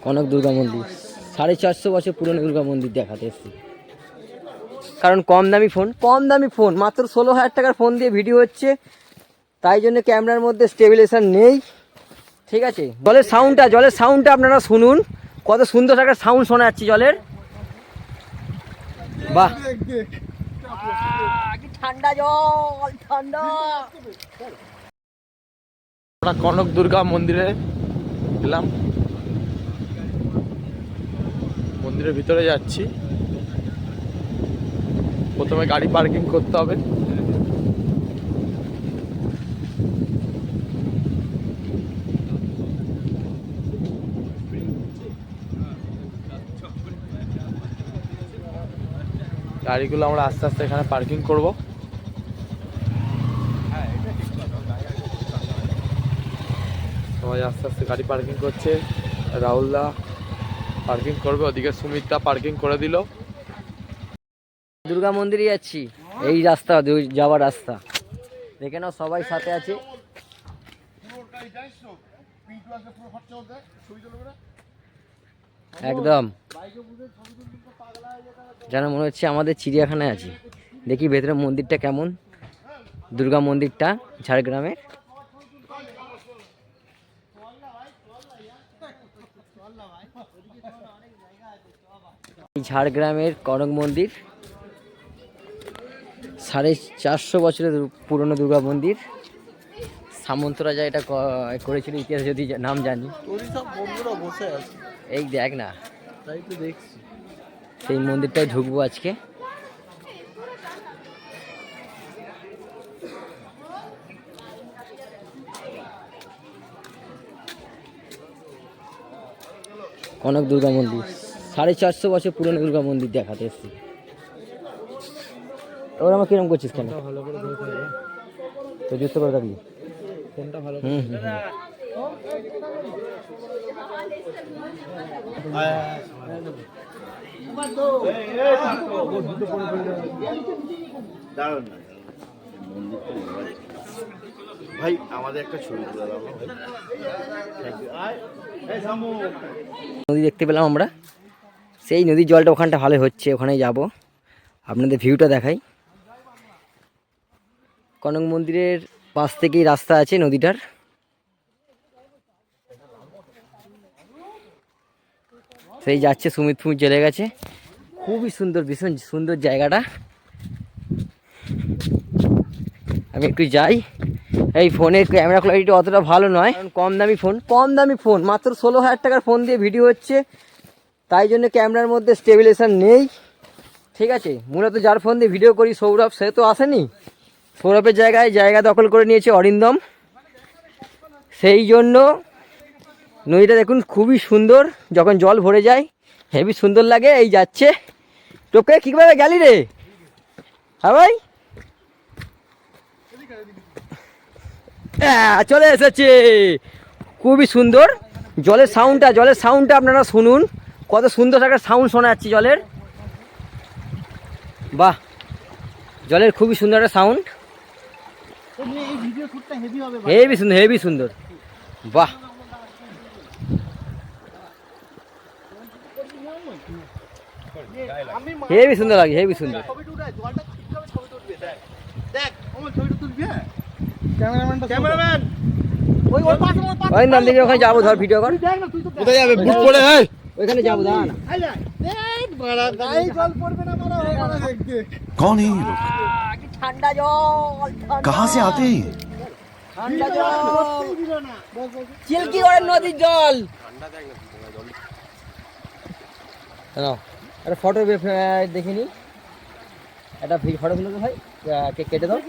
কনক দুর্গা মন্দির 450 বছর পুরনো দুর্গা মন্দির দেখাতে এসেছি। কারণ কম দামি ফোন মাত্র 16,000 টাকার ফোন দিয়ে ভিডিও হচ্ছে, তাই জন্য ক্যামেরার মধ্যে স্টেবিলাইজেশন নেই। ঠিক আছে, জলের সাউন্ডটা আপনারা শুনুন, কত সুন্দর একটা সাউন্ড শোনা যাচ্ছে জলের। বাহ, ঠান্ডা জল, ঠান্ডা। আমরা কনক দুর্গা মন্দিরে গেলাম, মন্দিরের ভিতরে যাচ্ছি। প্রথমে গাড়ি পার্কিং করতে হবে। গাড়িগুলো আমরা আস্তে আস্তে এখানে পার্কিং করব। সবাই আস্তে আস্তে গাড়ি পার্কিং করছে। রাহুলদা পার্কিং করবে, ওদিকে সুমিতদা পার্কিং করে দিল। দুর্গা মন্দিরে যাচ্ছি, এই রাস্তা যাওয়ার রাস্তা দেখে নাও, সবাই সাথে আছে। একদম যেন মনে হচ্ছে আমাদের চিড়িয়াখানায় আছি। দেখি ভেতরে মন্দিরটা কেমন, দুর্গা মন্দিরটা ঝাড়গ্রামের। ঝাড়গ্রামের কনক মন্দির 450 বছরের পুরনো দুর্গা মন্দির। সামন্তরা যা এটা করেছিল ইতিহাস যদি নাম জানি। এই দেখ না, তাই তো দেখছি। সেই মন্দিরটায় ঢুকবো আজকে। কনক দুর্গা মন্দির 450 বছর পুরনো দুর্গা মন্দির দেখাতে এসেছি। ওরা আমার কিরম করছিস কেন? ভালো করে তো যুক্ত করে থাকবি কোনটা ভালো। ভাই আমাদের একটা ছবি তুলে দাও। নদী দেখতে পেলাম আমরা, সেই নদীর জলটা ওখানটা ভালো হচ্ছে, ওখানে যাব, আপনাদের ভিউটা দেখাই। কনক মন্দিরের পাশ থেকেই রাস্তা আছে নদীটার। সেই যাচ্ছে, সুমিত চলে গেছে। খুবই সুন্দর, ভীষণ সুন্দর জায়গাটা। আমি একটু যাই। এই ফোনের ক্যামেরা কোয়ালিটি অতটা ভালো নয়, কারণ কম দামি ফোন মাত্র 16,000 টাকার ফোন দিয়ে ভিডিও হচ্ছে, তাই জন্য ক্যামেরার মধ্যে স্টেবিলাইজেশন নেই। ঠিক আছে, মূলত যার ফোন দিয়ে ভিডিও করি সৌরভ, সে তো আসেনি। সৌরভের জায়গা দখল করে নিয়েছে অরিন্দম। সেই জন্য নদীটা দেখুন খুবই সুন্দর, যখন জল ভরে যায় হেবি সুন্দর লাগে। এই যাচ্ছে, তোকে কীভাবে গেলি রে? হ্যাঁ ভাই, চলে এসেছে। খুবই সুন্দর জলের সাউন্ডটা আপনারা শুনুন, কত সুন্দর একটা সাউন্ড শোনা যাচ্ছে জলের। বাহ, জলের খুবই সুন্দর একটা সাউন্ড, হেভি সুন্দর। বাহ, হেভি সুন্দর লাগে, হেভি সুন্দর। ওই নাম দেখে ওখানে যাবো, ধর ভিডিও কর। কোথায় যাবে? বুট পড়ে হ্যাঁ ওইখানে যাবো, দাঁড়া না। कौन है ये लोग? ঠান্ডা জল, कहाँ से आते हैं? ঠান্ডা জল, চিলকি করে নদীর জল। একটা ফটো দেখিনি, একটা ফটো তুলে তো ভাই, কেটে দাও।